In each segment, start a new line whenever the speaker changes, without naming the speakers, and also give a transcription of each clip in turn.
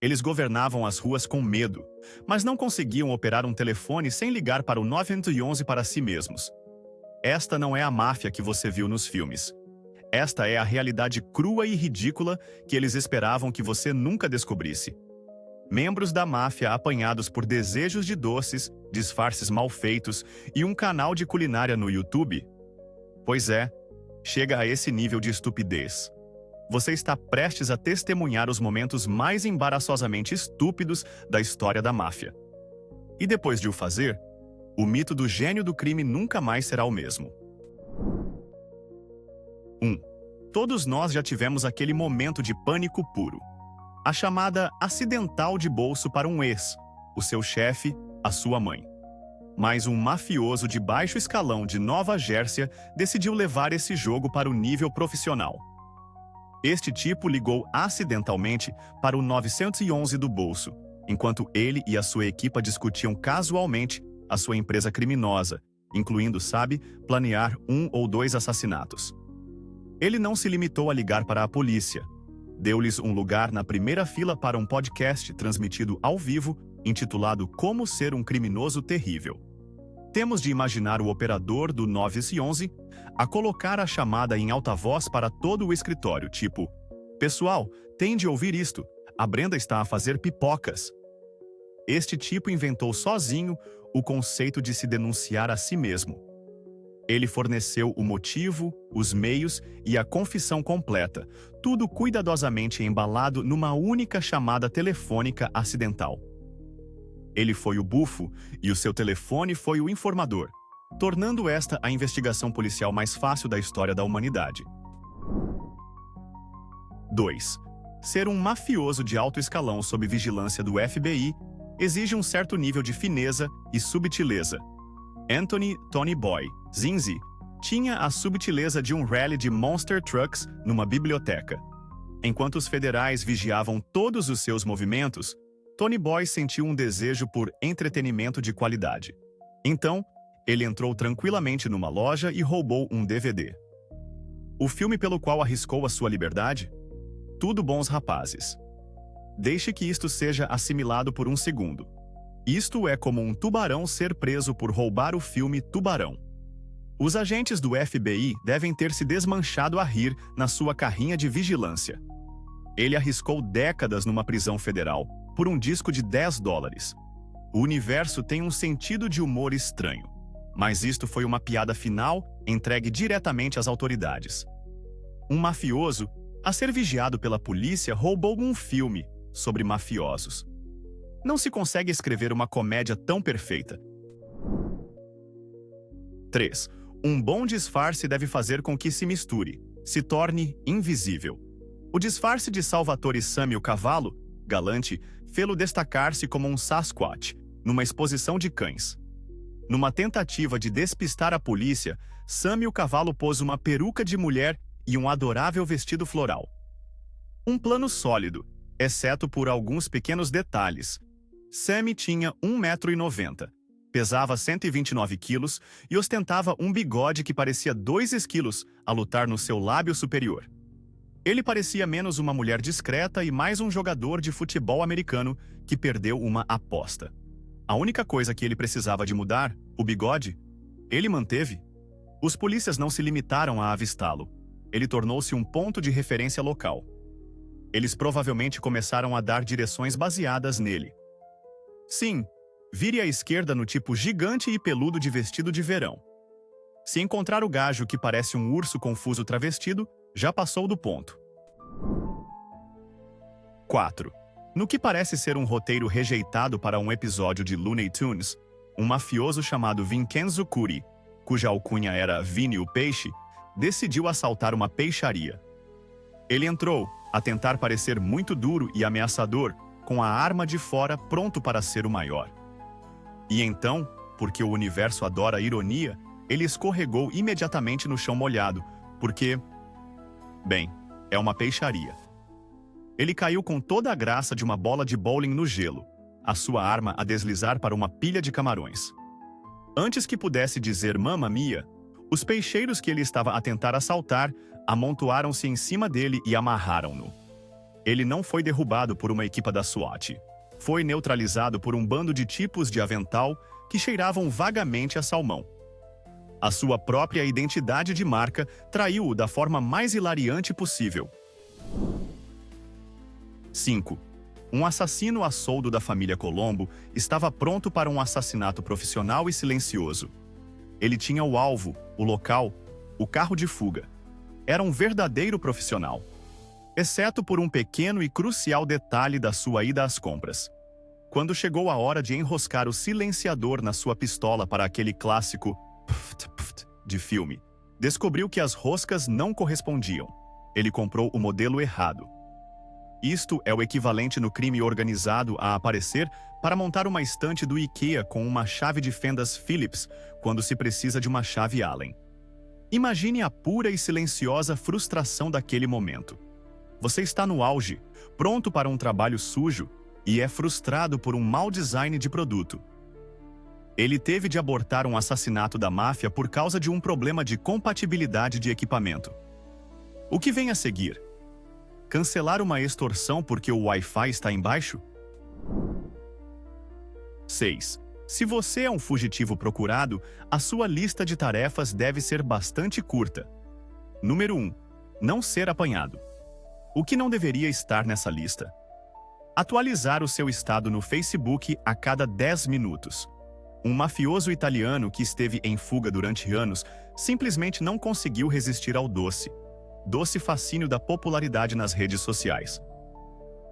Eles governavam as ruas com medo, mas não conseguiam operar um telefone sem ligar para o 911 para si mesmos. Esta não é a máfia que você viu nos filmes. Esta é a realidade crua e ridícula que eles esperavam que você nunca descobrisse. Membros da máfia apanhados por desejos de doces, disfarces mal feitos e um canal de culinária no YouTube? Pois é, chega a esse nível de estupidez. Você está prestes a testemunhar os momentos mais embaraçosamente estúpidos da história da máfia. E depois de o fazer, o mito do gênio do crime nunca mais será o mesmo. 1. Todos nós já tivemos aquele momento de pânico puro. A chamada acidental de bolso para um ex, o seu chefe, a sua mãe. Mas um mafioso de baixo escalão de Nova Jersey decidiu levar esse jogo para o nível profissional. Este tipo ligou acidentalmente para o 911 do bolso, enquanto ele e a sua equipa discutiam casualmente a sua empresa criminosa, incluindo, planear 1 ou 2 assassinatos. Ele não se limitou a ligar para a polícia. Deu-lhes um lugar na primeira fila para um podcast transmitido ao vivo, intitulado Como Ser um Criminoso Terrível. Temos de imaginar o operador do 911 a colocar a chamada em alta voz para todo o escritório, tipo: "Pessoal, tem de ouvir isto, a Brenda está a fazer pipocas." Este tipo inventou sozinho o conceito de se denunciar a si mesmo. Ele forneceu o motivo, os meios e a confissão completa, tudo cuidadosamente embalado numa única chamada telefônica acidental. Ele foi o bufo e o seu telefone foi o informador, tornando esta a investigação policial mais fácil da história da humanidade. 2. Ser um mafioso de alto escalão sob vigilância do FBI exige um certo nível de fineza e subtileza. Anthony "Tony Boy" Zinzi tinha a subtileza de um rally de monster trucks numa biblioteca. Enquanto os federais vigiavam todos os seus movimentos, Tony Boy sentiu um desejo por entretenimento de qualidade. Então, ele entrou tranquilamente numa loja e roubou um DVD. O filme pelo qual arriscou a sua liberdade? Tudo Bons Rapazes. Deixe que isto seja assimilado por um segundo. Isto é como um tubarão ser preso por roubar o filme Tubarão. Os agentes do FBI devem ter se desmanchado a rir na sua carrinha de vigilância. Ele arriscou décadas numa prisão federal por um disco de $10. O universo tem um sentido de humor estranho, mas isto foi uma piada final entregue diretamente às autoridades. Um mafioso, a ser vigiado pela polícia, roubou um filme sobre mafiosos. Não se consegue escrever uma comédia tão perfeita. 3. Um bom disfarce deve fazer com que se misture, se torne invisível. O disfarce de Salvatore Sammy o Cavalo, galante, fê-lo destacar-se como um Sasquatch, numa exposição de cães. Numa tentativa de despistar a polícia, Sammy o Cavalo pôs uma peruca de mulher e um adorável vestido floral. Um plano sólido, exceto por alguns pequenos detalhes. Sammy tinha 1,90 m, pesava 129 quilos e ostentava um bigode que parecia 2 esquilos a lutar no seu lábio superior. Ele parecia menos uma mulher discreta e mais um jogador de futebol americano que perdeu uma aposta. A única coisa que ele precisava de mudar, o bigode, ele manteve. Os polícias não se limitaram a avistá-lo. Ele tornou-se um ponto de referência local. Eles provavelmente começaram a dar direções baseadas nele. Sim, vire à esquerda no tipo gigante e peludo de vestido de verão. Se encontrar o gajo que parece um urso confuso travestido, já passou do ponto. 4. No que parece ser um roteiro rejeitado para um episódio de Looney Tunes, um mafioso chamado Vincenzo Curi, cuja alcunha era Vini o Peixe, decidiu assaltar uma peixaria. Ele entrou, a tentar parecer muito duro e ameaçador, com a arma de fora pronto para ser o maior. E então, porque o universo adora a ironia, ele escorregou imediatamente no chão molhado, porque... bem, é uma peixaria. Ele caiu com toda a graça de uma bola de bowling no gelo, a sua arma a deslizar para uma pilha de camarões. Antes que pudesse dizer "Mamma Mia", os peixeiros que ele estava a tentar assaltar amontoaram-se em cima dele e amarraram-no. Ele não foi derrubado por uma equipe da SWAT. Foi neutralizado por um bando de tipos de avental que cheiravam vagamente a salmão. A sua própria identidade de marca traiu-o da forma mais hilariante possível. 5. Um assassino a soldo da família Colombo estava pronto para um assassinato profissional e silencioso. Ele tinha o alvo, o local, o carro de fuga. Era um verdadeiro profissional. Exceto por um pequeno e crucial detalhe da sua ida às compras. Quando chegou a hora de enroscar o silenciador na sua pistola para aquele clássico de filme, descobriu que as roscas não correspondiam. Ele comprou o modelo errado. Isto é o equivalente no crime organizado a aparecer para montar uma estante do IKEA com uma chave de fendas Phillips quando se precisa de uma chave Allen. Imagine a pura e silenciosa frustração daquele momento. Você está no auge, pronto para um trabalho sujo, e é frustrado por um mau design de produto. Ele teve de abortar um assassinato da máfia por causa de um problema de compatibilidade de equipamento. O que vem a seguir? Cancelar uma extorsão porque o Wi-Fi está embaixo? 6. Se você é um fugitivo procurado, a sua lista de tarefas deve ser bastante curta. Número 1. Não ser apanhado. O que não deveria estar nessa lista? Atualizar o seu estado no Facebook a cada 10 minutos. Um mafioso italiano que esteve em fuga durante anos simplesmente não conseguiu resistir ao doce fascínio da popularidade nas redes sociais.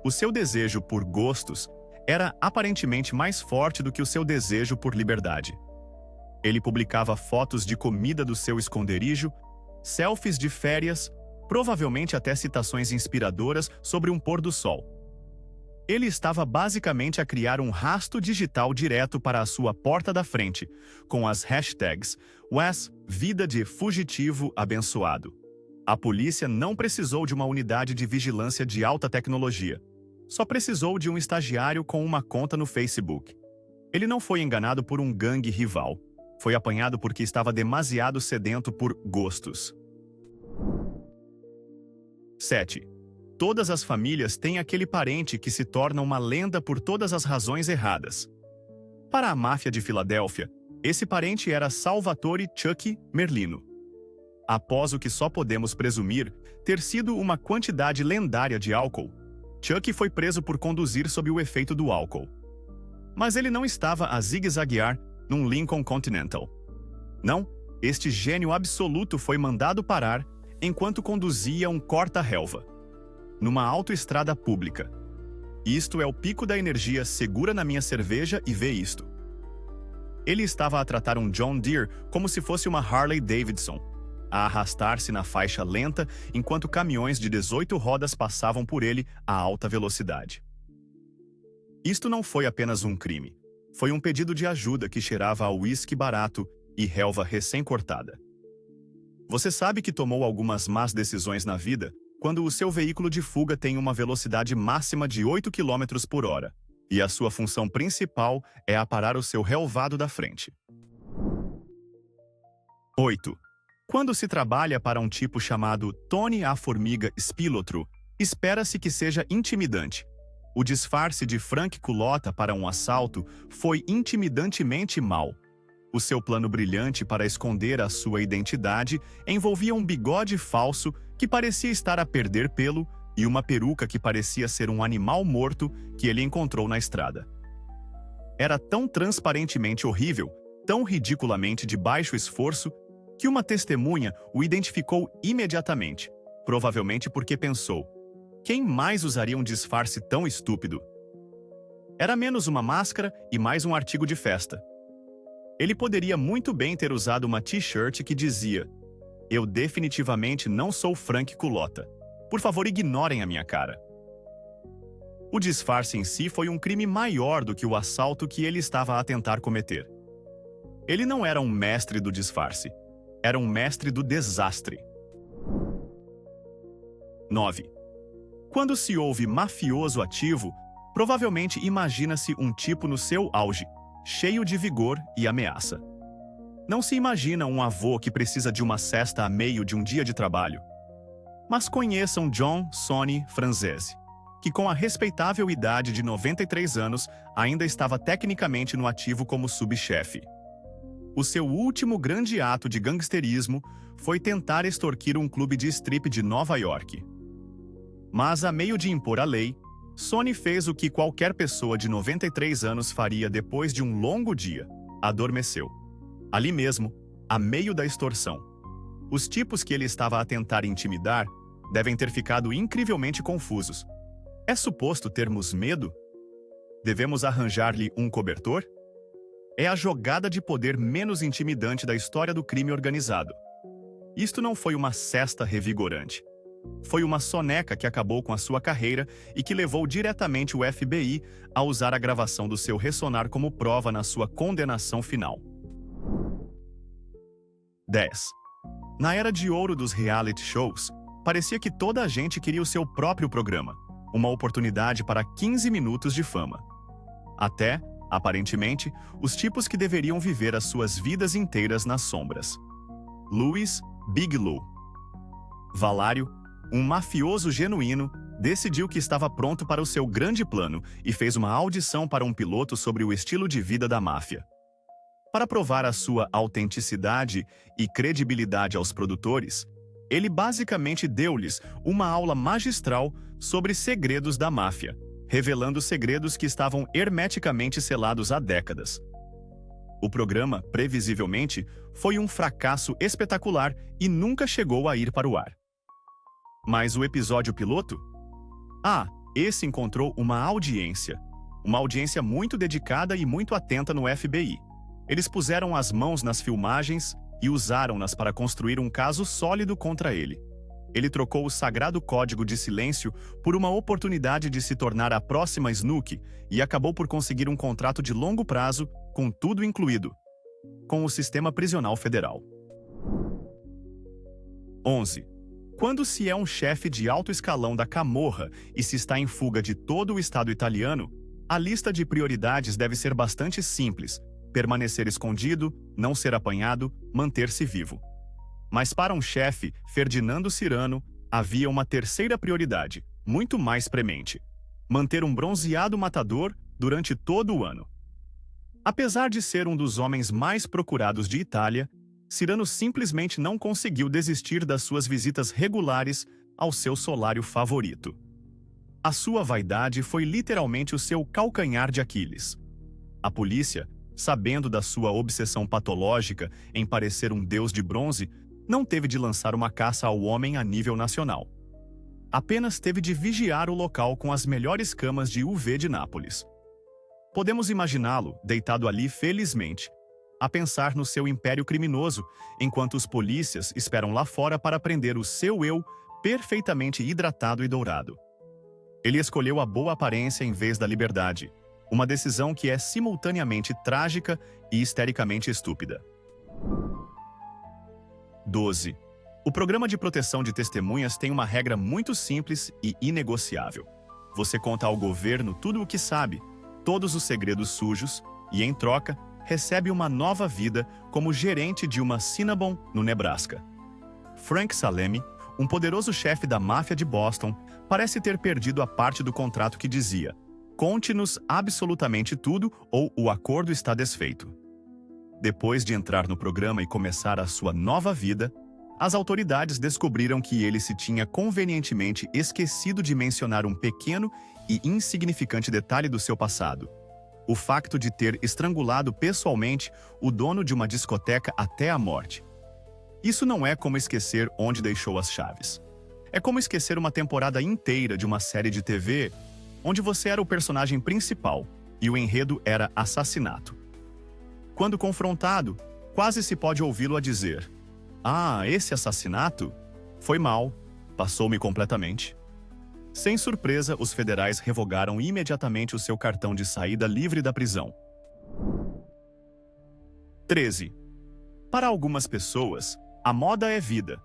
O seu desejo por gostos era aparentemente mais forte do que o seu desejo por liberdade. Ele publicava fotos de comida do seu esconderijo, selfies de férias, provavelmente até citações inspiradoras sobre um pôr do sol. Ele estava basicamente a criar um rastro digital direto para a sua porta da frente, com as hashtags Wes, vida de fugitivo abençoado. A polícia não precisou de uma unidade de vigilância de alta tecnologia. Só precisou de um estagiário com uma conta no Facebook. Ele não foi enganado por um gangue rival. Foi apanhado porque estava demasiado sedento por gostos. 7. Todas as famílias têm aquele parente que se torna uma lenda por todas as razões erradas. Para a máfia de Filadélfia, esse parente era Salvatore Chuck Merlino. Após o que só podemos presumir ter sido uma quantidade lendária de álcool, Chuck foi preso por conduzir sob o efeito do álcool. Mas ele não estava a zigue-zaguear num Lincoln Continental. Não, este gênio absoluto foi mandado parar enquanto conduzia um corta-relva numa autoestrada pública. Isto é o pico da energia, segura na minha cerveja e vê isto. Ele estava a tratar um John Deere como se fosse uma Harley Davidson, a arrastar-se na faixa lenta enquanto caminhões de 18 rodas passavam por ele a alta velocidade. Isto não foi apenas um crime. Foi um pedido de ajuda que cheirava a uísque barato e relva recém-cortada. Você sabe que tomou algumas más decisões na vida quando o seu veículo de fuga tem uma velocidade máxima de 8 km por hora, e a sua função principal é aparar o seu relvado da frente. 8. Quando se trabalha para um tipo chamado Tony a Formiga Spilotro, espera-se que seja intimidante. O disfarce de Frank Culotta para um assalto foi intimidantemente mau. O seu plano brilhante para esconder a sua identidade envolvia um bigode falso que parecia estar a perder pelo e uma peruca que parecia ser um animal morto que ele encontrou na estrada. Era tão transparentemente horrível, tão ridiculamente de baixo esforço, que uma testemunha o identificou imediatamente, provavelmente porque pensou: quem mais usaria um disfarce tão estúpido? Era menos uma máscara e mais um artigo de festa. Ele poderia muito bem ter usado uma t-shirt que dizia: eu definitivamente não sou Frank Culotta. Por favor, ignorem a minha cara. O disfarce em si foi um crime maior do que o assalto que ele estava a tentar cometer. Ele não era um mestre do disfarce. Era um mestre do desastre. 9. Quando se ouve mafioso ativo, provavelmente imagina-se um tipo no seu auge, cheio de vigor e ameaça. Não se imagina um avô que precisa de uma cesta a meio de um dia de trabalho. Mas conheçam John Sonny Franzese. que com a respeitável idade de 93 anos ainda estava tecnicamente no ativo como subchefe. O seu último grande ato de gangsterismo foi tentar extorquir um clube de strip de Nova York. Mas a meio de impor a lei, Sonny fez o que qualquer pessoa de 93 anos faria depois de um longo dia: adormeceu. Ali mesmo, a meio da extorsão. Os tipos que ele estava a tentar intimidar devem ter ficado incrivelmente confusos. É suposto termos medo? Devemos arranjar-lhe um cobertor? É a jogada de poder menos intimidante da história do crime organizado. Isto não foi uma cesta revigorante. Foi uma soneca que acabou com a sua carreira e que levou diretamente o FBI a usar a gravação do seu ressonar como prova na sua condenação final. 10. Na era de ouro dos reality shows, parecia que toda a gente queria o seu próprio programa, uma oportunidade para 15 minutos de fama. Até, aparentemente, os tipos que deveriam viver as suas vidas inteiras nas sombras. Louis Bigelow. Valário, um mafioso genuíno, decidiu que estava pronto para o seu grande plano e fez uma audição para um piloto sobre o estilo de vida da máfia. Para provar a sua autenticidade e credibilidade aos produtores, ele basicamente deu-lhes uma aula magistral sobre segredos da máfia, revelando segredos que estavam hermeticamente selados há décadas. O programa, previsivelmente, foi um fracasso espetacular e nunca chegou a ir para o ar. Mas o episódio piloto? Esse encontrou uma audiência muito dedicada e muito atenta no FBI. Eles puseram as mãos nas filmagens e usaram-nas para construir um caso sólido contra ele. Ele trocou o sagrado código de silêncio por uma oportunidade de se tornar a próxima Snooki e acabou por conseguir um contrato de longo prazo, com tudo incluído, com o sistema prisional federal. 11. Quando se é um chefe de alto escalão da Camorra e se está em fuga de todo o estado italiano, a lista de prioridades deve ser bastante simples: permanecer escondido, não ser apanhado, manter-se vivo. Mas para um chefe, Ferdinando Cirano, havia uma terceira prioridade, muito mais premente: manter um bronzeado matador durante todo o ano. Apesar de ser um dos homens mais procurados de Itália, Cirano simplesmente não conseguiu desistir das suas visitas regulares ao seu solário favorito. A sua vaidade foi literalmente o seu calcanhar de Aquiles. A polícia, sabendo da sua obsessão patológica em parecer um deus de bronze, não teve de lançar uma caça ao homem a nível nacional. Apenas teve de vigiar o local com as melhores camas de UV de Nápoles. Podemos imaginá-lo, deitado ali felizmente, a pensar no seu império criminoso, enquanto os polícias esperam lá fora para prender o seu eu perfeitamente hidratado e dourado. Ele escolheu a boa aparência em vez da liberdade, uma decisão que é simultaneamente trágica e histericamente estúpida. 12. O programa de proteção de testemunhas tem uma regra muito simples e inegociável. Você conta ao governo tudo o que sabe, todos os segredos sujos, e, em troca, recebe uma nova vida como gerente de uma Cinnabon, no Nebraska. Frank Salemi, um poderoso chefe da máfia de Boston, parece ter perdido a parte do contrato que dizia: "Conte-nos absolutamente tudo ou o acordo está desfeito." Depois de entrar no programa e começar a sua nova vida, as autoridades descobriram que ele se tinha convenientemente esquecido de mencionar um pequeno e insignificante detalhe do seu passado: o facto de ter estrangulado pessoalmente o dono de uma discoteca até a morte. Isso não é como esquecer onde deixou as chaves. É como esquecer uma temporada inteira de uma série de TV onde você era o personagem principal e o enredo era assassinato. Quando confrontado, quase se pode ouvi-lo a dizer: esse assassinato? Foi mal, passou-me completamente." Sem surpresa, os federais revogaram imediatamente o seu cartão de saída livre da prisão. 13. Para algumas pessoas, a moda é vida.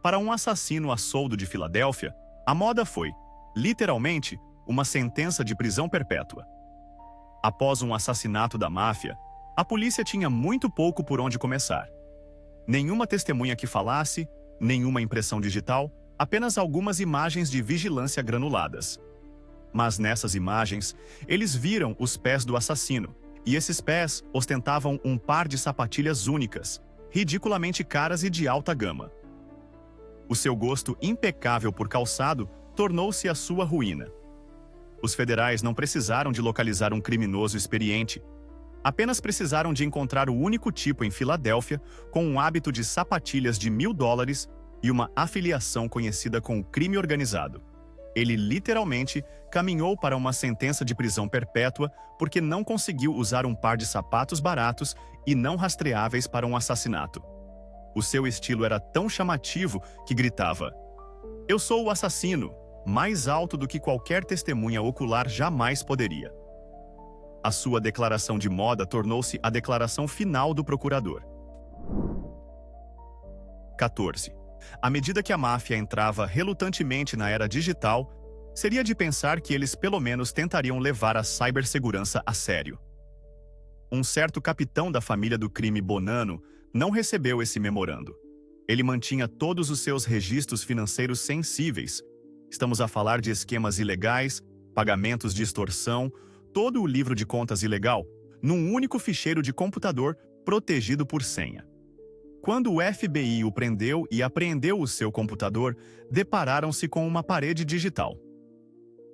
Para um assassino a soldo de Filadélfia, a moda foi, literalmente, uma sentença de prisão perpétua. Após um assassinato da máfia, a polícia tinha muito pouco por onde começar. Nenhuma testemunha que falasse, nenhuma impressão digital, apenas algumas imagens de vigilância granuladas. Mas nessas imagens, eles viram os pés do assassino, e esses pés ostentavam um par de sapatilhas únicas, ridiculamente caras e de alta gama. O seu gosto impecável por calçado tornou-se a sua ruína. Os federais não precisaram de localizar um criminoso experiente. Apenas precisaram de encontrar o único tipo em Filadélfia com um hábito de sapatilhas de $1.000 e uma afiliação conhecida com o crime organizado. Ele literalmente caminhou para uma sentença de prisão perpétua porque não conseguiu usar um par de sapatos baratos e não rastreáveis para um assassinato. O seu estilo era tão chamativo que gritava: "Eu sou o assassino", mais alto do que qualquer testemunha ocular jamais poderia. A sua declaração de moda tornou-se a declaração final do procurador. 14. À medida que a máfia entrava relutantemente na era digital, seria de pensar que eles pelo menos tentariam levar a cibersegurança a sério. Um certo capitão da família do crime Bonanno não recebeu esse memorando. Ele mantinha todos os seus registros financeiros sensíveis. Estamos a falar de esquemas ilegais, pagamentos de extorsão, todo o livro de contas ilegal, num único ficheiro de computador protegido por senha. Quando o FBI o prendeu e apreendeu o seu computador, depararam-se com uma parede digital.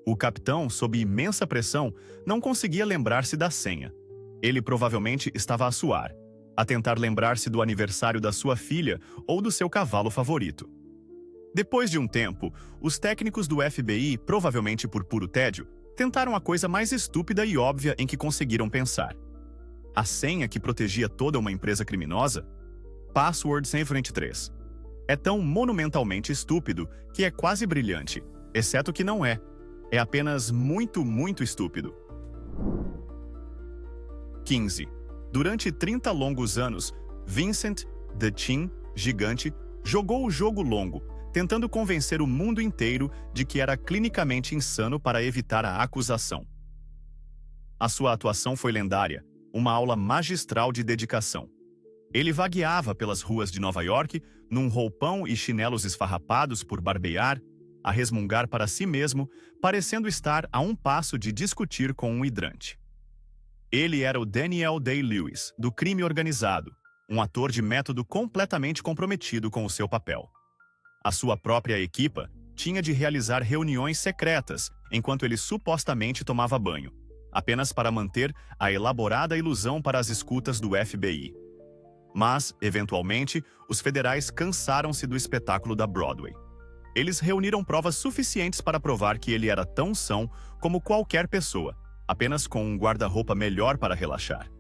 O capitão, sob imensa pressão, não conseguia lembrar-se da senha. Ele provavelmente estava a suar, a tentar lembrar-se do aniversário da sua filha ou do seu cavalo favorito. Depois de um tempo, os técnicos do FBI, provavelmente por puro tédio, tentaram a coisa mais estúpida e óbvia em que conseguiram pensar. A senha que protegia toda uma empresa criminosa? Password 123. É tão monumentalmente estúpido que é quase brilhante, exceto que não é. É apenas muito, muito estúpido. 15. Durante 30 longos anos, Vincent, The Chin, gigante, jogou o jogo longo, tentando convencer o mundo inteiro de que era clinicamente insano para evitar a acusação. A sua atuação foi lendária, uma aula magistral de dedicação. Ele vagueava pelas ruas de Nova York, num roupão e chinelos esfarrapados por barbear, a resmungar para si mesmo, parecendo estar a um passo de discutir com um hidrante. Ele era o Daniel Day-Lewis, do crime organizado, um ator de método completamente comprometido com o seu papel. A sua própria equipa tinha de realizar reuniões secretas enquanto ele supostamente tomava banho, apenas para manter a elaborada ilusão para as escutas do FBI. Mas, eventualmente, os federais cansaram-se do espetáculo da Broadway. Eles reuniram provas suficientes para provar que ele era tão são como qualquer pessoa, apenas com um guarda-roupa melhor para relaxar.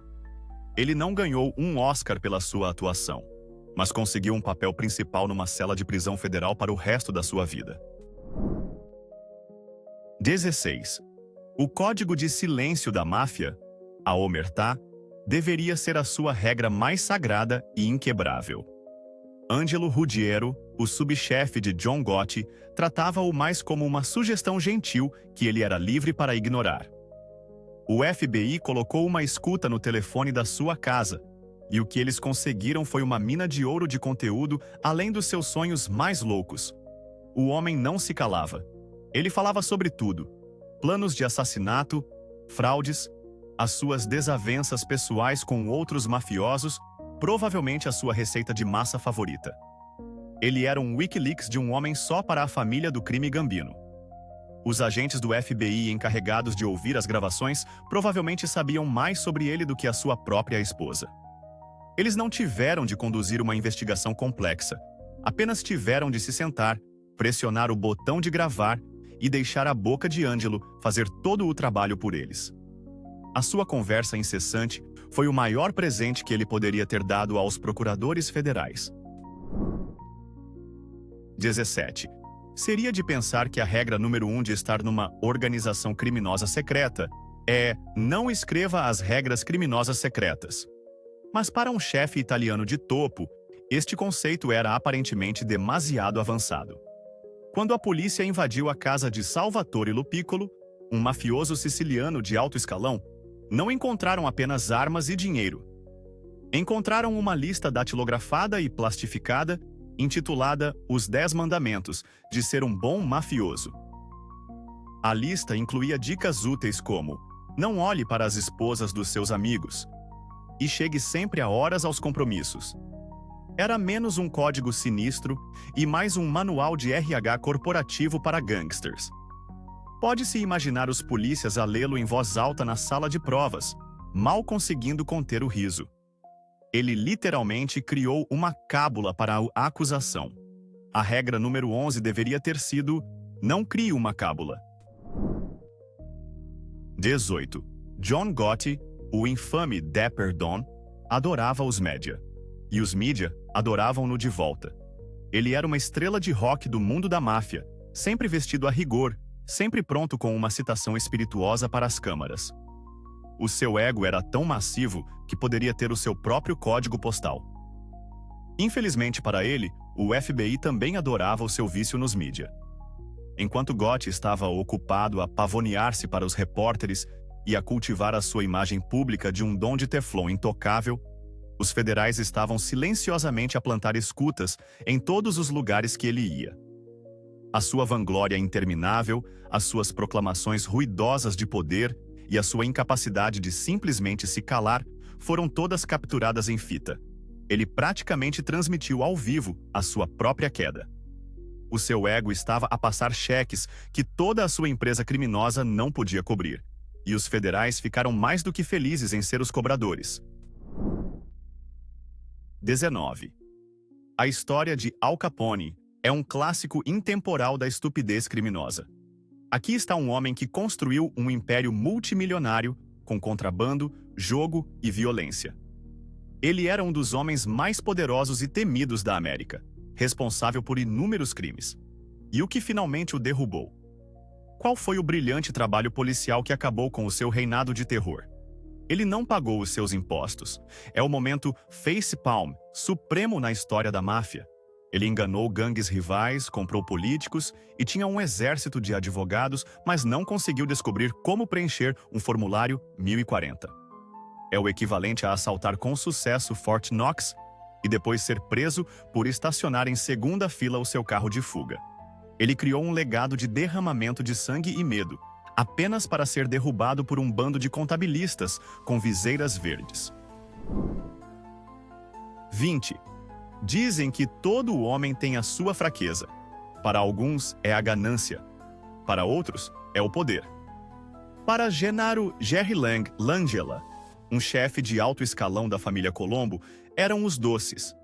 Ele não ganhou um Oscar pela sua atuação, mas conseguiu um papel principal numa cela de prisão federal para o resto da sua vida. 16. O código de silêncio da máfia, a omertá, deveria ser a sua regra mais sagrada e inquebrável. Angelo Ruggiero, o subchefe de John Gotti, tratava-o mais como uma sugestão gentil que ele era livre para ignorar. O FBI colocou uma escuta no telefone da sua casa, e o que eles conseguiram foi uma mina de ouro de conteúdo além dos seus sonhos mais loucos. O homem não se calava. Ele falava sobre tudo: planos de assassinato, fraudes, as suas desavenças pessoais com outros mafiosos, provavelmente a sua receita de massa favorita. Ele era um Wikileaks de um homem só para a família do crime Gambino. Os agentes do FBI encarregados de ouvir as gravações provavelmente sabiam mais sobre ele do que a sua própria esposa. Eles não tiveram de conduzir uma investigação complexa, apenas tiveram de se sentar, pressionar o botão de gravar e deixar a boca de Angelo fazer todo o trabalho por eles. A sua conversa incessante foi o maior presente que ele poderia ter dado aos procuradores federais. 17. Seria de pensar que a regra número 1 de estar numa organização criminosa secreta é: não escreva as regras criminosas secretas. Mas para um chefe italiano de topo, este conceito era aparentemente demasiado avançado. Quando a polícia invadiu a casa de Salvatore Lupiccolo, um mafioso siciliano de alto escalão, não encontraram apenas armas e dinheiro. Encontraram uma lista datilografada e plastificada, intitulada Os 10 Mandamentos de ser um bom mafioso. A lista incluía dicas úteis como: não olhe para as esposas dos seus amigos e chegue sempre a horas aos compromissos. Era menos um código sinistro e mais um manual de RH corporativo para gangsters. Pode-se imaginar os polícias a lê-lo em voz alta na sala de provas, mal conseguindo conter o riso. Ele literalmente criou uma cábula para a acusação. A regra número 11 deveria ter sido: não crie uma cábula. 18. John Gotti, o infame Dapper Don, adorava os média. E os mídia adoravam-no de volta. Ele era uma estrela de rock do mundo da máfia, sempre vestido a rigor, sempre pronto com uma citação espirituosa para as câmaras. O seu ego era tão massivo que poderia ter o seu próprio código postal. Infelizmente para ele, o FBI também adorava o seu vício nos mídia. Enquanto Gotti estava ocupado a pavonear-se para os repórteres e a cultivar a sua imagem pública de um dom de teflon intocável, os federais estavam silenciosamente a plantar escutas em todos os lugares que ele ia. A sua vanglória interminável, as suas proclamações ruidosas de poder e a sua incapacidade de simplesmente se calar foram todas capturadas em fita. Ele praticamente transmitiu ao vivo a sua própria queda. O seu ego estava a passar cheques que toda a sua empresa criminosa não podia cobrir, e os federais ficaram mais do que felizes em ser os cobradores. 19. A história de Al Capone é um clássico intemporal da estupidez criminosa. Aqui está um homem que construiu um império multimilionário com contrabando, jogo e violência. Ele era um dos homens mais poderosos e temidos da América, responsável por inúmeros crimes. E o que finalmente o derrubou? Qual foi o brilhante trabalho policial que acabou com o seu reinado de terror? Ele não pagou os seus impostos. É o momento facepalm supremo na história da máfia. Ele enganou gangues rivais, comprou políticos e tinha um exército de advogados, mas não conseguiu descobrir como preencher um formulário 1040. É o equivalente a assaltar com sucesso Fort Knox e depois ser preso por estacionar em segunda fila o seu carro de fuga. Ele criou um legado de derramamento de sangue e medo, apenas para ser derrubado por um bando de contabilistas com viseiras verdes. 20. Dizem que todo homem tem a sua fraqueza. Para alguns é a ganância. Para outros é o poder. Para Genaro Jerry Langella, um chefe de alto escalão da família Colombo, eram os doces.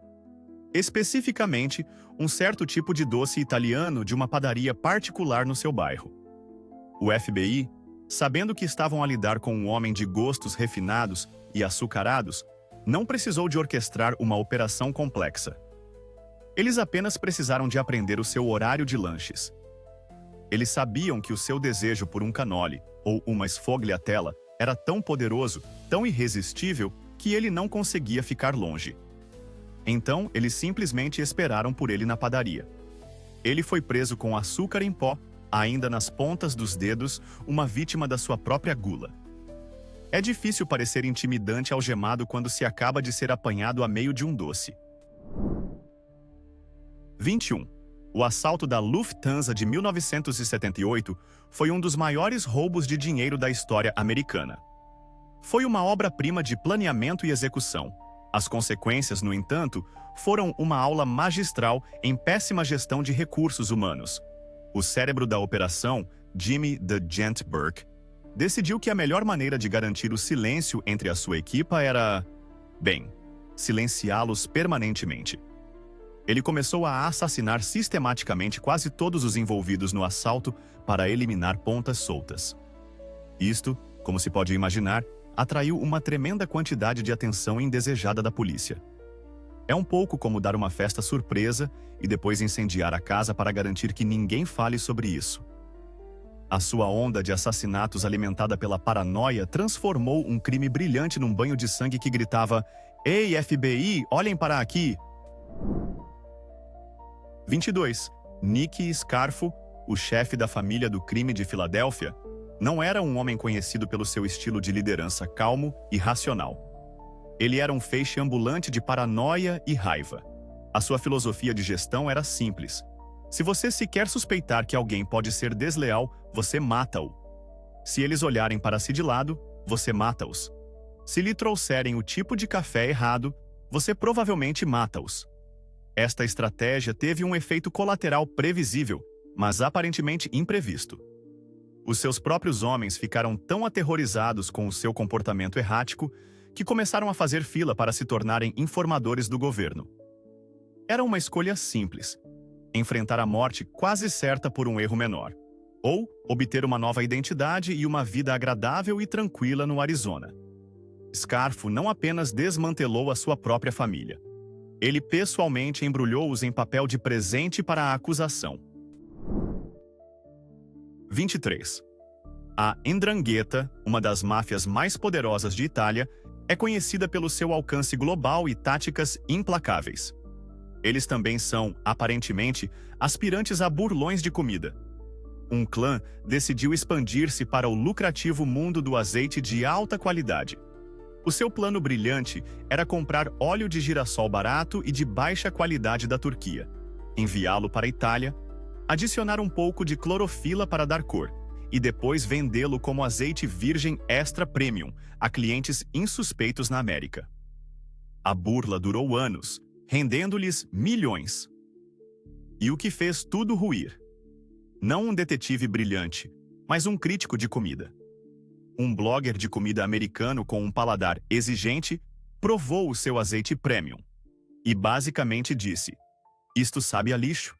Especificamente, um certo tipo de doce italiano de uma padaria particular no seu bairro. O FBI, sabendo que estavam a lidar com um homem de gostos refinados e açucarados, não precisou de orquestrar uma operação complexa. Eles apenas precisaram de aprender o seu horário de lanches. Eles sabiam que o seu desejo por um cannoli ou uma sfogliatella era tão poderoso, tão irresistível, que ele não conseguia ficar longe. Então, eles simplesmente esperaram por ele na padaria. Ele foi preso com açúcar em pó, ainda nas pontas dos dedos, uma vítima da sua própria gula. É difícil parecer intimidante algemado quando se acaba de ser apanhado a meio de um doce. 21. O assalto da Lufthansa de 1978 foi um dos maiores roubos de dinheiro da história americana. Foi uma obra-prima de planeamento e execução. As consequências, no entanto, foram uma aula magistral em péssima gestão de recursos humanos. O cérebro da operação, Jimmy the Gent Burke, decidiu que a melhor maneira de garantir o silêncio entre a sua equipa era, silenciá-los permanentemente. Ele começou a assassinar sistematicamente quase todos os envolvidos no assalto para eliminar pontas soltas. Isto, como se pode imaginar, atraiu uma tremenda quantidade de atenção indesejada da polícia. É um pouco como dar uma festa surpresa e depois incendiar a casa para garantir que ninguém fale sobre isso. A sua onda de assassinatos alimentada pela paranoia transformou um crime brilhante num banho de sangue que gritava: "Ei, FBI, olhem para aqui!" 22. Nick Scarfo, o chefe da família do crime de Filadélfia, não era um homem conhecido pelo seu estilo de liderança calmo e racional. Ele era um feixe ambulante de paranoia e raiva. A sua filosofia de gestão era simples: Se você sequer suspeitar que alguém pode ser desleal, você mata-o. Se eles olharem para si de lado, você mata-os. Se lhe trouxerem o tipo de café errado, você provavelmente mata-os. Esta estratégia teve um efeito colateral previsível, mas aparentemente imprevisto. Os seus próprios homens ficaram tão aterrorizados com o seu comportamento errático que começaram a fazer fila para se tornarem informadores do governo. Era uma escolha simples: enfrentar a morte quase certa por um erro menor, ou obter uma nova identidade e uma vida agradável e tranquila no Arizona. Scarfo não apenas desmantelou a sua própria família. Ele pessoalmente embrulhou-os em papel de presente para a acusação. 23. A 'Ndrangheta, uma das máfias mais poderosas de Itália, é conhecida pelo seu alcance global e táticas implacáveis. Eles também são, aparentemente, aspirantes a burlões de comida. Um clã decidiu expandir-se para o lucrativo mundo do azeite de alta qualidade. O seu plano brilhante era comprar óleo de girassol barato e de baixa qualidade da Turquia, enviá-lo para a Itália, adicionar um pouco de clorofila para dar cor, e depois vendê-lo como azeite virgem extra premium a clientes insuspeitos na América. A burla durou anos, rendendo-lhes milhões. E o que fez tudo ruir? Não um detetive brilhante, mas um crítico de comida. Um blogger de comida americano com um paladar exigente provou o seu azeite premium e basicamente disse: "Isto sabe a lixo."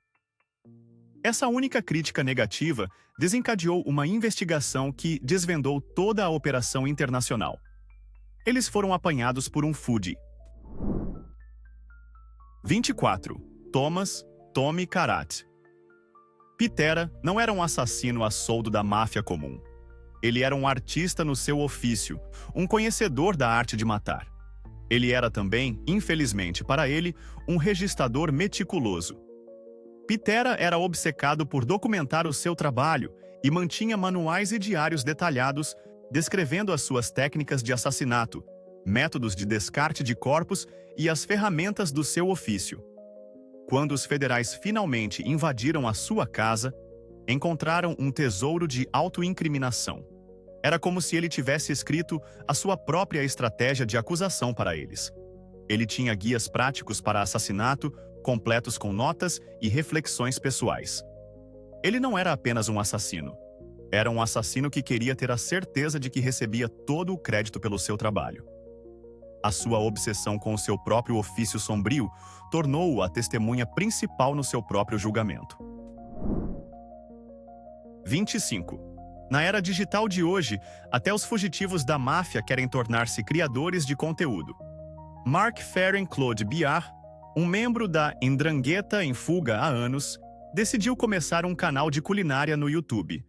Essa única crítica negativa desencadeou uma investigação que desvendou toda a operação internacional. Eles foram apanhados por um foodie. 24. Tommy Karat. Pitera não era um assassino a soldo da máfia comum. Ele era um artista no seu ofício, um conhecedor da arte de matar. Ele era também, infelizmente para ele, um registrador meticuloso. Pitera era obcecado por documentar o seu trabalho e mantinha manuais e diários detalhados descrevendo as suas técnicas de assassinato, métodos de descarte de corpos e as ferramentas do seu ofício. Quando os federais finalmente invadiram a sua casa, encontraram um tesouro de autoincriminação. Era como se ele tivesse escrito a sua própria estratégia de acusação para eles. Ele tinha guias práticos para assassinato, completos com notas e reflexões pessoais. Ele não era apenas um assassino. Era um assassino que queria ter a certeza de que recebia todo o crédito pelo seu trabalho. A sua obsessão com o seu próprio ofício sombrio tornou-o a testemunha principal no seu próprio julgamento. 25. Na era digital de hoje, até os fugitivos da máfia querem tornar-se criadores de conteúdo. Mark Ferenc Claude Biard, um membro da 'Ndrangheta em fuga há anos, decidiu começar um canal de culinária no YouTube.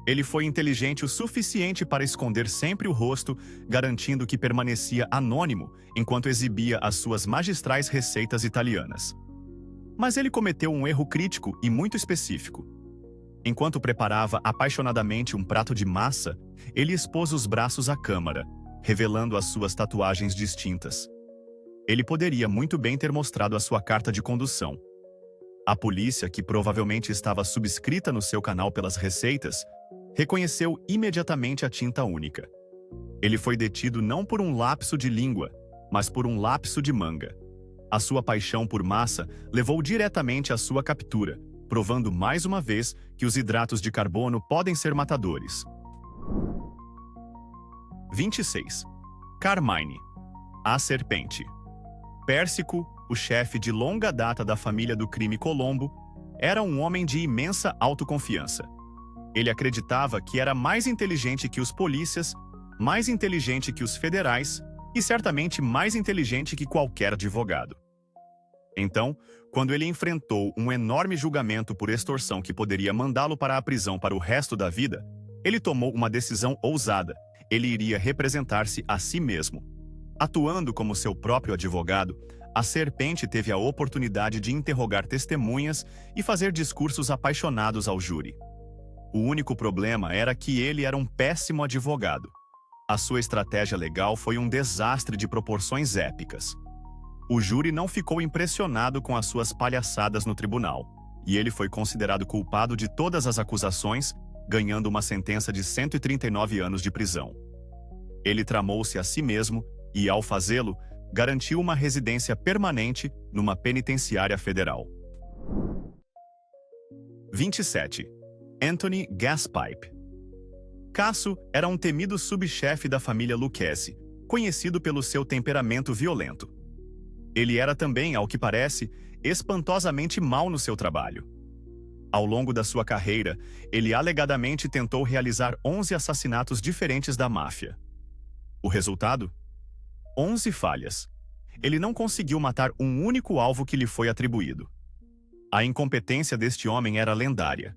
Ele foi inteligente o suficiente para esconder sempre o rosto, garantindo que permanecia anônimo enquanto exibia as suas magistrais receitas italianas. Mas ele cometeu um erro crítico e muito específico. Enquanto preparava apaixonadamente um prato de massa, ele expôs os braços à câmara, revelando as suas tatuagens distintas. Ele poderia muito bem ter mostrado a sua carta de condução. A polícia, que provavelmente estava subscrita no seu canal pelas receitas, reconheceu imediatamente a tinta única. Ele foi detido não por um lapso de língua, mas por um lapso de manga. A sua paixão por massa levou diretamente à sua captura, provando mais uma vez que os hidratos de carbono podem ser matadores. 26. Carmine, a serpente. Pérsico, o chefe de longa data da família do crime Colombo, era um homem de imensa autoconfiança. Ele acreditava que era mais inteligente que os polícias, mais inteligente que os federais e certamente mais inteligente que qualquer advogado. Então, quando ele enfrentou um enorme julgamento por extorsão que poderia mandá-lo para a prisão para o resto da vida, ele tomou uma decisão ousada. Ele iria representar-se a si mesmo. Atuando como seu próprio advogado, a serpente teve a oportunidade de interrogar testemunhas e fazer discursos apaixonados ao júri. O único problema era que ele era um péssimo advogado. A sua estratégia legal foi um desastre de proporções épicas. O júri não ficou impressionado com as suas palhaçadas no tribunal. e ele foi considerado culpado de todas as acusações, ganhando uma sentença de 139 anos de prisão. Ele tramou-se a si mesmo e, ao fazê-lo, garantiu uma residência permanente numa penitenciária federal. 27. Anthony Gaspipe. Casso era um temido subchefe da família Lucchese, conhecido pelo seu temperamento violento. Ele era também, ao que parece, espantosamente mau no seu trabalho. Ao longo da sua carreira, ele alegadamente tentou realizar 11 assassinatos diferentes da máfia. O resultado? 11 falhas. Ele não conseguiu matar um único alvo que lhe foi atribuído. A incompetência deste homem era lendária.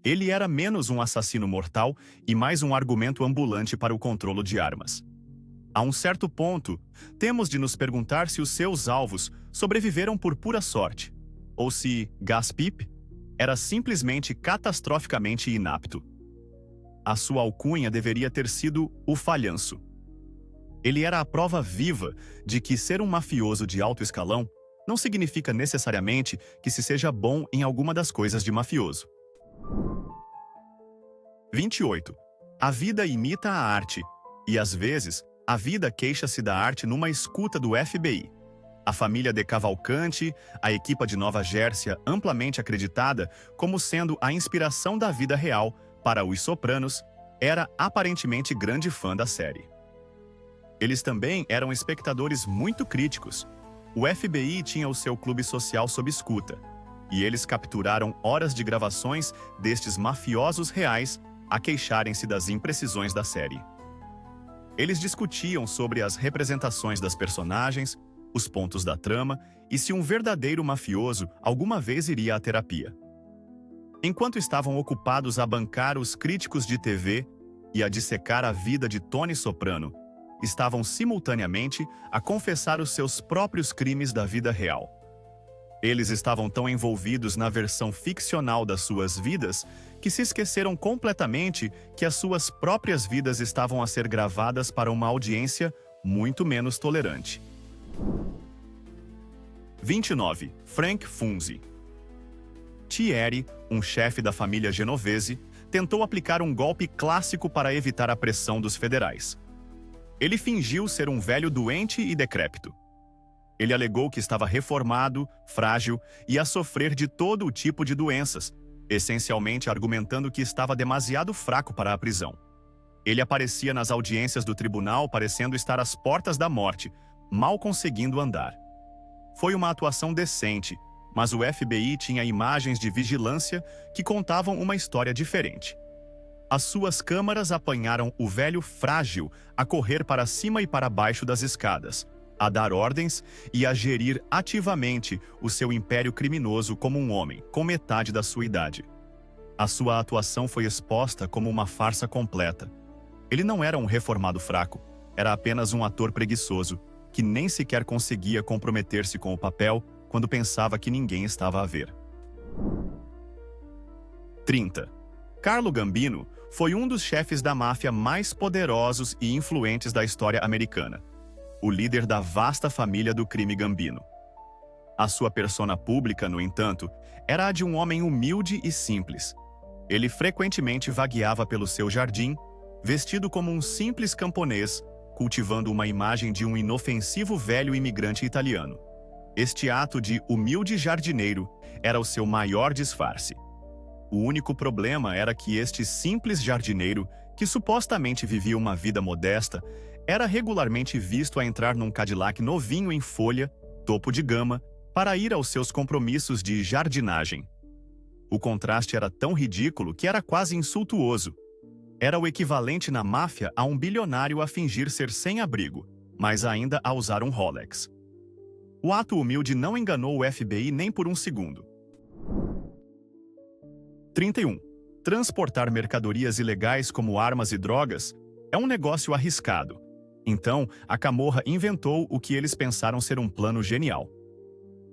Ele era menos um assassino mortal e mais um argumento ambulante para o controle de armas. A um certo ponto, temos de nos perguntar se os seus alvos sobreviveram por pura sorte, ou se Gaspipe era simplesmente catastroficamente inapto. A sua alcunha deveria ter sido o falhanço. Ele era a prova viva de que ser um mafioso de alto escalão não significa necessariamente que se seja bom em alguma das coisas de mafioso. 28. A vida imita a arte, e às vezes, a vida queixa-se da arte numa escuta do FBI. A família de Cavalcante, a equipa de Nova Jersey amplamente acreditada como sendo a inspiração da vida real para Os Sopranos, era aparentemente grande fã da série. Eles também eram espectadores muito críticos. O FBI tinha o seu clube social sob escuta, e eles capturaram horas de gravações destes mafiosos reais a queixarem-se das imprecisões da série. Eles discutiam sobre as representações das personagens, os pontos da trama e se um verdadeiro mafioso alguma vez iria à terapia. Enquanto estavam ocupados a bancar os críticos de TV e a dissecar a vida de Tony Soprano, estavam simultaneamente a confessar os seus próprios crimes da vida real. Eles estavam tão envolvidos na versão ficcional das suas vidas que se esqueceram completamente que as suas próprias vidas estavam a ser gravadas para uma audiência muito menos tolerante. 29. Frank Funzi. Thierry, um chefe da família Genovese, tentou aplicar um golpe clássico para evitar a pressão dos federais. Ele fingiu ser um velho doente e decrépito. Ele alegou que estava reformado, frágil e a sofrer de todo o tipo de doenças, essencialmente argumentando que estava demasiado fraco para a prisão. Ele aparecia nas audiências do tribunal parecendo estar às portas da morte, mal conseguindo andar. Foi uma atuação decente, mas o FBI tinha imagens de vigilância que contavam uma história diferente. As suas câmaras apanharam o velho frágil a correr para cima e para baixo das escadas, a dar ordens e a gerir ativamente o seu império criminoso como um homem, com metade da sua idade. A sua atuação foi exposta como uma farsa completa. Ele não era um reformado fraco, era apenas um ator preguiçoso, que nem sequer conseguia comprometer-se com o papel quando pensava que ninguém estava a ver. 30. Carlo Gambino foi um dos chefes da máfia mais poderosos e influentes da história americana, o líder da vasta família do crime Gambino. A sua persona pública, no entanto, era a de um homem humilde e simples. Ele frequentemente vagueava pelo seu jardim, vestido como um simples camponês, cultivando uma imagem de um inofensivo velho imigrante italiano. Este ato de humilde jardineiro era o seu maior disfarce. O único problema era que este simples jardineiro, que supostamente vivia uma vida modesta, era regularmente visto a entrar num Cadillac novinho em folha, topo de gama, para ir aos seus compromissos de jardinagem. O contraste era tão ridículo que era quase insultuoso. Era o equivalente na máfia a um bilionário a fingir ser sem-abrigo, mas ainda a usar um Rolex. O ato humilde não enganou o FBI nem por um segundo. 31. Transportar mercadorias ilegais como armas e drogas é um negócio arriscado. Então, a Camorra inventou o que eles pensaram ser um plano genial.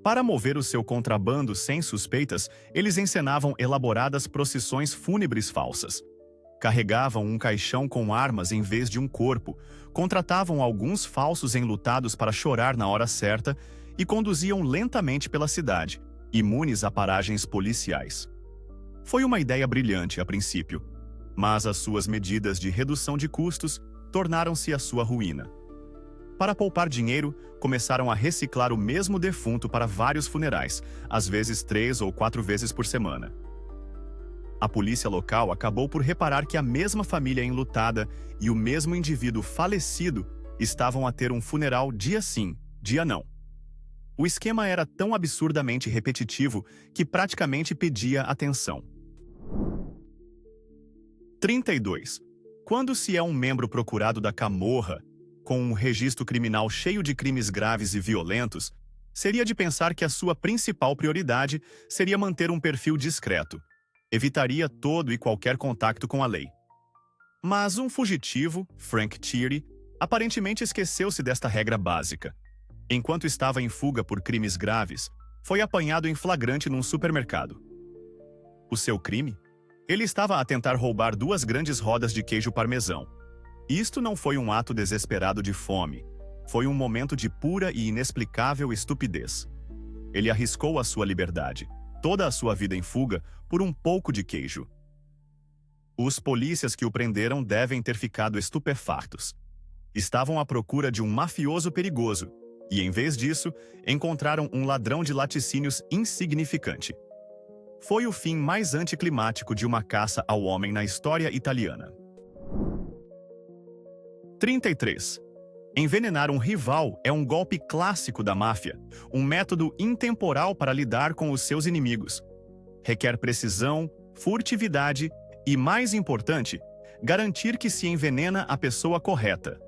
Para mover o seu contrabando sem suspeitas, eles encenavam elaboradas procissões fúnebres falsas. Carregavam um caixão com armas em vez de um corpo, contratavam alguns falsos enlutados para chorar na hora certa e conduziam lentamente pela cidade, imunes a paragens policiais. Foi uma ideia brilhante a princípio, mas as suas medidas de redução de custos tornaram-se a sua ruína. Para poupar dinheiro, começaram a reciclar o mesmo defunto para vários funerais, às vezes 3 ou 4 vezes por semana. A polícia local acabou por reparar que a mesma família enlutada e o mesmo indivíduo falecido estavam a ter um funeral dia sim, dia não. O esquema era tão absurdamente repetitivo que praticamente pedia atenção. 32. Quando se é um membro procurado da Camorra, com um registro criminal cheio de crimes graves e violentos, seria de pensar que a sua principal prioridade seria manter um perfil discreto. Evitaria todo e qualquer contato com a lei. Mas um fugitivo, Frank Tieri, aparentemente esqueceu-se desta regra básica. Enquanto estava em fuga por crimes graves, foi apanhado em flagrante num supermercado. O seu crime? Ele estava a tentar roubar 2 grandes rodas de queijo parmesão. Isto não foi um ato desesperado de fome. Foi um momento de pura e inexplicável estupidez. Ele arriscou a sua liberdade, toda a sua vida em fuga, por um pouco de queijo. Os polícias que o prenderam devem ter ficado estupefatos. Estavam à procura de um mafioso perigoso, e, em vez disso, encontraram um ladrão de laticínios insignificante. Foi o fim mais anticlimático de uma caça ao homem na história italiana. 33. Envenenar um rival é um golpe clássico da máfia, um método intemporal para lidar com os seus inimigos. Requer precisão, furtividade e, mais importante, garantir que se envenena a pessoa correta.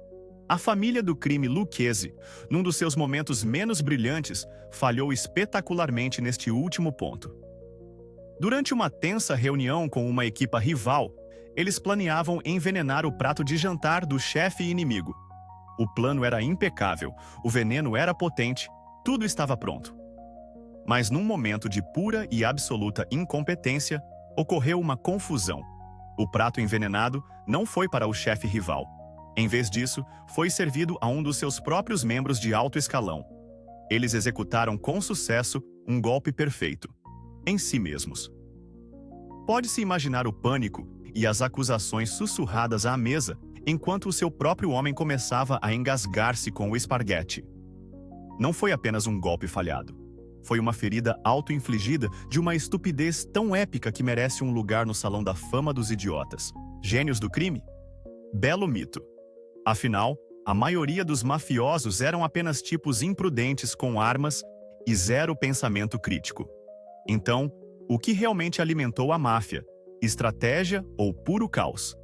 A família do crime Lucchese, num dos seus momentos menos brilhantes, falhou espetacularmente neste último ponto. Durante uma tensa reunião com uma equipa rival, eles planeavam envenenar o prato de jantar do chefe inimigo. O plano era impecável, o veneno era potente, tudo estava pronto. Mas num momento de pura e absoluta incompetência, ocorreu uma confusão. O prato envenenado não foi para o chefe rival. Em vez disso, foi servido a um dos seus próprios membros de alto escalão. Eles executaram com sucesso um golpe perfeito, em si mesmos. Pode-se imaginar o pânico e as acusações sussurradas à mesa enquanto o seu próprio homem começava a engasgar-se com o esparguete. Não foi apenas um golpe falhado. Foi uma ferida auto-infligida de uma estupidez tão épica que merece um lugar no salão da fama dos idiotas. Gênios do crime? Belo mito. Afinal, a maioria dos mafiosos eram apenas tipos imprudentes com armas e zero pensamento crítico. Então, o que realmente alimentou a máfia? Estratégia ou puro caos?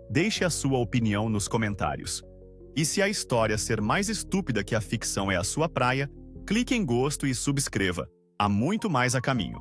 Deixe a sua opinião nos comentários. E se a história ser mais estúpida que a ficção é a sua praia, clique em gosto e subscreva. Há muito mais a caminho.